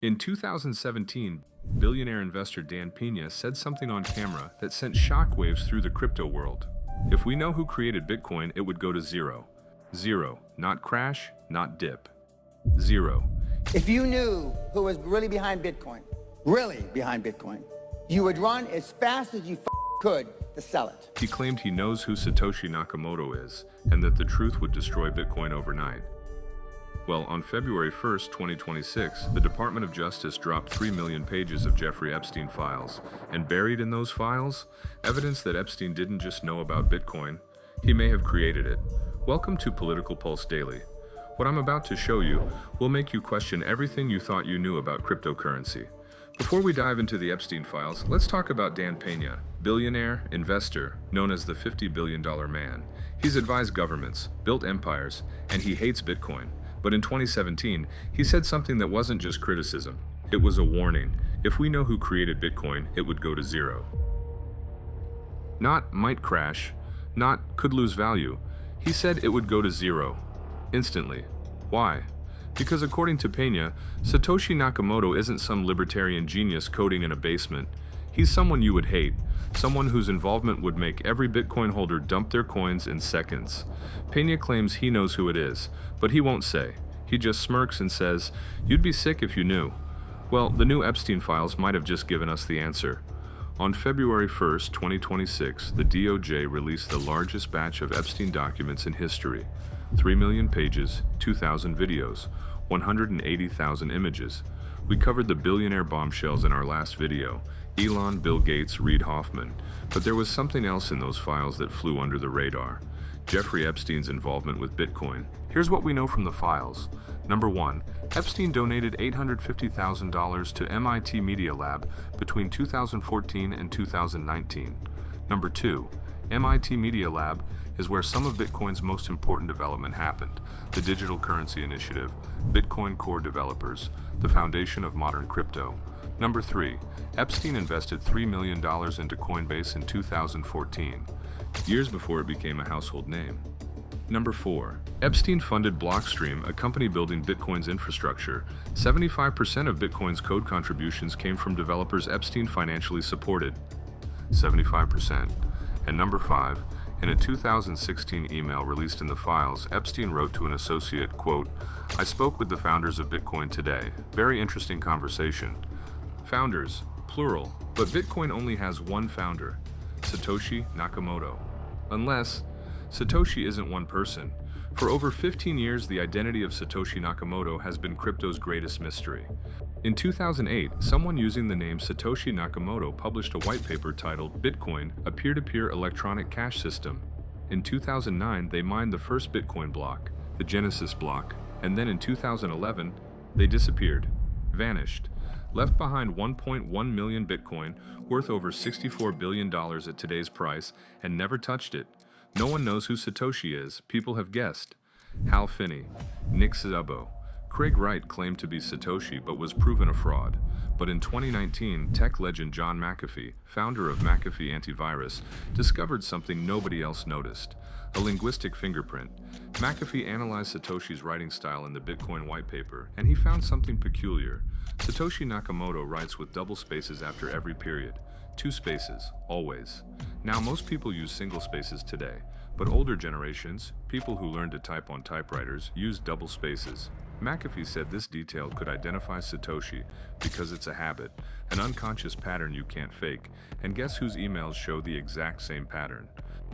In 2017, billionaire investor Dan Peña said something on camera that sent shockwaves through the crypto world. If we know who created Bitcoin, it would go to zero. Zero. Not crash, not dip. Zero. If you knew who was really behind Bitcoin, you would run as fast as you could to sell it. He claimed he knows who Satoshi Nakamoto is, and that the truth would destroy Bitcoin overnight. Well, on February 1st, 2026, the Department of Justice dropped 3 million pages of Jeffrey Epstein files, and buried in those files, evidence that Epstein didn't just know about Bitcoin, he may have created it. Welcome to Political Pulse Daily. What I'm about to show you will make you question everything you thought you knew about cryptocurrency. Before we dive into the Epstein files, let's talk about Dan Peña, billionaire, investor, known as the $50 billion man. He's advised governments, built empires, and he hates Bitcoin. But in 2017, he said something that wasn't just criticism. It was a warning. If we know who created Bitcoin, it would go to zero. Not might crash, not could lose value. He said it would go to zero. Instantly. Why? Because according to Peña, Satoshi Nakamoto isn't some libertarian genius coding in a basement. He's someone you would hate, someone whose involvement would make every Bitcoin holder dump their coins in seconds. Peña claims he knows who it is, but he won't say. He just smirks and says, "You'd be sick if you knew." Well, the new Epstein files might have just given us the answer. On February 1st, 2026, the DOJ released the largest batch of Epstein documents in history. 3 million pages, 2,000 videos, 180,000 images. We covered the billionaire bombshells in our last video, Elon, Bill Gates, Reid Hoffman, but there was something else in those files that flew under the radar. Jeffrey Epstein's involvement with Bitcoin. Here's what we know from the files. Number 1. Epstein donated $850,000 to MIT Media Lab between 2014 and 2019. Number 2. MIT Media Lab is where some of Bitcoin's most important development happened. The Digital Currency Initiative, Bitcoin core developers, the foundation of modern crypto. Number 3. Epstein invested $3 million into Coinbase in 2014, years before it became a household name. Number 4. Epstein funded Blockstream, a company building Bitcoin's infrastructure. 75% of Bitcoin's code contributions came from developers Epstein financially supported. 75%. And number 5. In a 2016 email released in the files, Epstein wrote to an associate, quote, "I spoke with the founders of Bitcoin today. Very interesting conversation. Founders, plural, but Bitcoin only has one founder, Satoshi Nakamoto. Unless Satoshi isn't one person. For over 15 years, the identity of Satoshi Nakamoto has been crypto's greatest mystery. In 2008, someone using the name Satoshi Nakamoto published a white paper titled Bitcoin, a peer-to-peer electronic cash system. In 2009, they mined the first Bitcoin block, the Genesis block, and then in 2011, they disappeared, vanished, left behind 1.1 million Bitcoin, worth over $64 billion at today's price, and never touched it. No one knows who Satoshi is. People have guessed. Hal Finney, Nick Szabo, Craig Wright claimed to be Satoshi but was proven a fraud. But in 2019, tech legend John McAfee, founder of McAfee Antivirus, discovered something nobody else noticed: a linguistic fingerprint. McAfee analyzed Satoshi's writing style in the Bitcoin white paper, and he found something peculiar. Satoshi Nakamoto writes with double spaces after every period. 2 spaces, always. Now most people use single spaces today, but older generations, people who learned to type on typewriters, use double spaces. McAfee said this detail could identify Satoshi because it's a habit, an unconscious pattern you can't fake, and guess whose emails show the exact same pattern?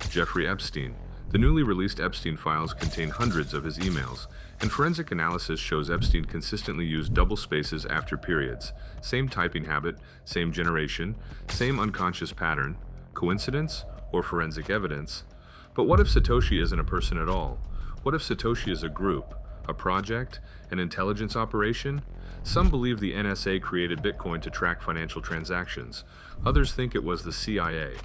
Jeffrey Epstein. The newly released Epstein files contain hundreds of his emails, and forensic analysis shows Epstein consistently used double spaces after periods. Same typing habit, same generation, same unconscious pattern. Coincidence or forensic evidence? But what if Satoshi isn't a person at all? What if Satoshi is a group, a project, an intelligence operation? Some believe the NSA created Bitcoin to track financial transactions. Others think it was the CIA.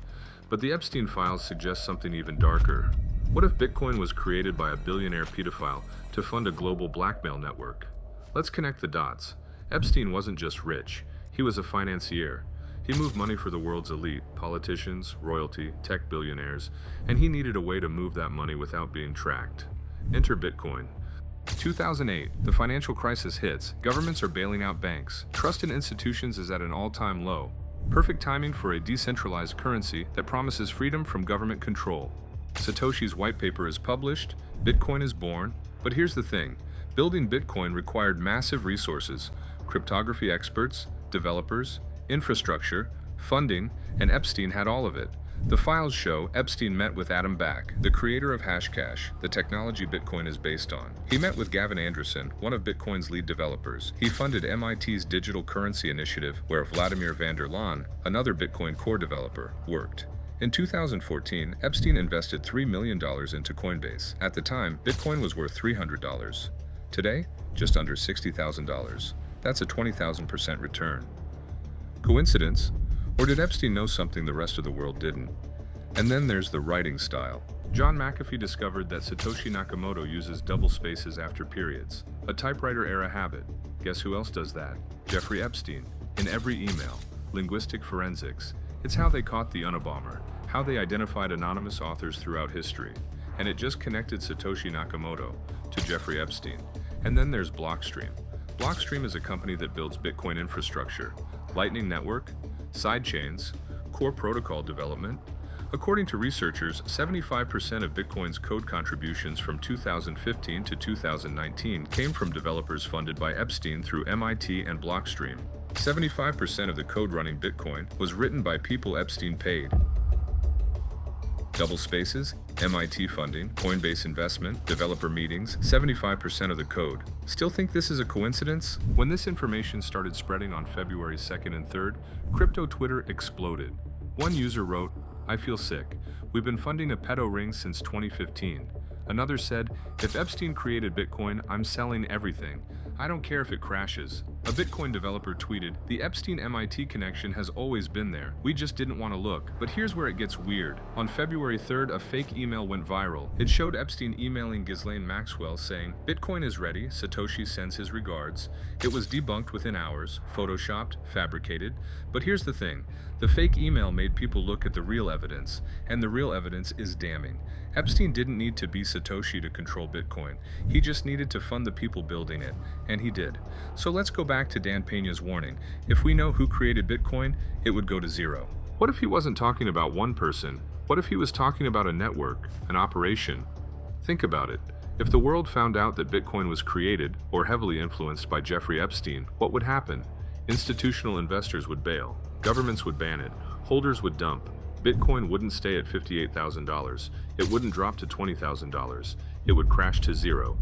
But the Epstein files suggest something even darker. What if Bitcoin was created by a billionaire pedophile to fund a global blackmail network? Let's connect the dots. Epstein wasn't just rich, he was a financier. He moved money for the world's elite, politicians, royalty, tech billionaires, and he needed a way to move that money without being tracked. Enter Bitcoin. 2008, the financial crisis hits. Governments are bailing out banks. Trust in institutions is at an all-time low. Perfect timing for a decentralized currency that promises freedom from government control. Satoshi's white paper is published, Bitcoin is born, but here's the thing. Building Bitcoin required massive resources, cryptography experts, developers, infrastructure, funding, and Epstein had all of it. The files show Epstein met with Adam Back, the creator of Hashcash, the technology Bitcoin is based on. He met with Gavin Andresen, one of Bitcoin's lead developers. He funded MIT's digital currency initiative, where Vladimir van der Laan, another Bitcoin core developer, worked. In 2014, Epstein invested $3 million into Coinbase. At the time, Bitcoin was worth $300. Today, just under $60,000. That's a 20,000% return. Coincidence? Or did Epstein know something the rest of the world didn't? And then there's the writing style. John McAfee discovered that Satoshi Nakamoto uses double spaces after periods, a typewriter-era habit. Guess who else does that? Jeffrey Epstein. In every email, linguistic forensics. It's how they caught the Unabomber, how they identified anonymous authors throughout history. And it just connected Satoshi Nakamoto to Jeffrey Epstein. And then there's Blockstream. Blockstream is a company that builds Bitcoin infrastructure, Lightning Network, sidechains, core protocol development. According to researchers, 75% of Bitcoin's code contributions from 2015 to 2019 came from developers funded by Epstein through MIT and Blockstream. 75% of the code running Bitcoin was written by people Epstein paid. Double spaces, MIT funding, Coinbase investment, developer meetings, 75% of the code. Still think this is a coincidence? When this information started spreading on February 2nd and 3rd, crypto Twitter exploded. One user wrote, "I feel sick. We've been funding a pedo ring since 2015. Another said, "If Epstein created Bitcoin, I'm selling everything. I don't care if it crashes." A Bitcoin developer tweeted, "The Epstein-MIT connection has always been there. We just didn't want to look." But here's where it gets weird. On February 3rd, a fake email went viral. It showed Epstein emailing Ghislaine Maxwell saying, "Bitcoin is ready, Satoshi sends his regards." It was debunked within hours, photoshopped, fabricated. But here's the thing. The fake email made people look at the real evidence, and the real evidence is damning. Epstein didn't need to be Satoshi to control Bitcoin. He just needed to fund the people building it, and he did. So let's go back to Dan Peña's warning. If we know who created Bitcoin, it would go to zero. What if he wasn't talking about one person? What if he was talking about a network, an operation? Think about it. If the world found out that Bitcoin was created or heavily influenced by Jeffrey Epstein, what would happen? Institutional investors would bail. Governments would ban it. Holders would dump. Bitcoin wouldn't stay at $58,000. It wouldn't drop to $20,000. It would crash to zero.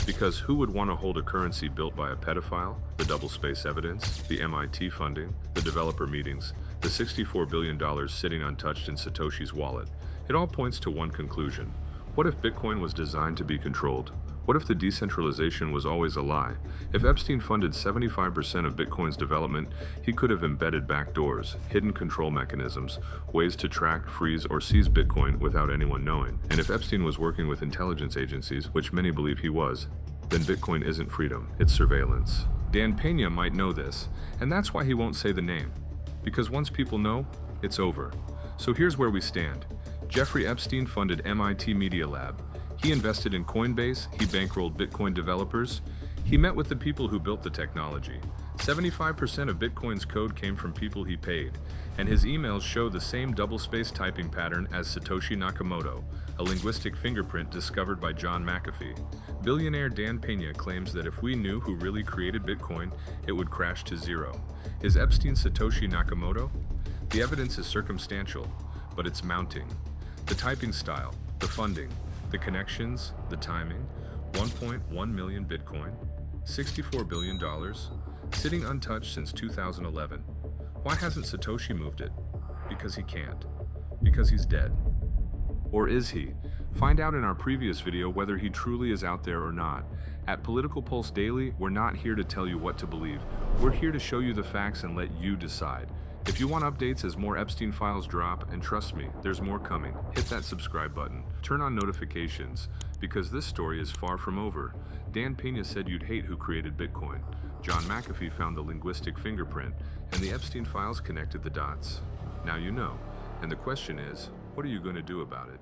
Because who would want to hold a currency built by a pedophile? The double space evidence, the MIT funding, the developer meetings, the $64 billion sitting untouched in Satoshi's wallet. It all points to one conclusion. What if Bitcoin was designed to be controlled? What if the decentralization was always a lie? If Epstein funded 75% of Bitcoin's development, he could have embedded backdoors, hidden control mechanisms, ways to track, freeze, or seize Bitcoin without anyone knowing. And if Epstein was working with intelligence agencies, which many believe he was, then Bitcoin isn't freedom, it's surveillance. Dan Peña might know this, and that's why he won't say the name. Because once people know, it's over. So here's where we stand. Jeffrey Epstein funded MIT Media Lab. He invested in Coinbase, he bankrolled Bitcoin developers, he met with the people who built the technology. 75% of Bitcoin's code came from people he paid, and his emails show the same double-space typing pattern as Satoshi Nakamoto, a linguistic fingerprint discovered by John McAfee. Billionaire Dan Peña claims that if we knew who really created Bitcoin, it would crash to zero. Is Epstein Satoshi Nakamoto? The evidence is circumstantial, but it's mounting. The typing style, the funding, the connections, the timing, 1.1 million Bitcoin, $64 billion, sitting untouched since 2011. Why hasn't Satoshi moved it? Because he can't. Because he's dead. Or is he? Find out in our previous video whether he truly is out there or not. At Political Pulse Daily, we're not here to tell you what to believe. We're here to show you the facts and let you decide. If you want updates as more Epstein files drop, and trust me, there's more coming, hit that subscribe button. Turn on notifications, because this story is far from over. Dan Peña said you'd hate who created Bitcoin. John McAfee found the linguistic fingerprint, and the Epstein files connected the dots. Now you know, and the question is, what are you going to do about it?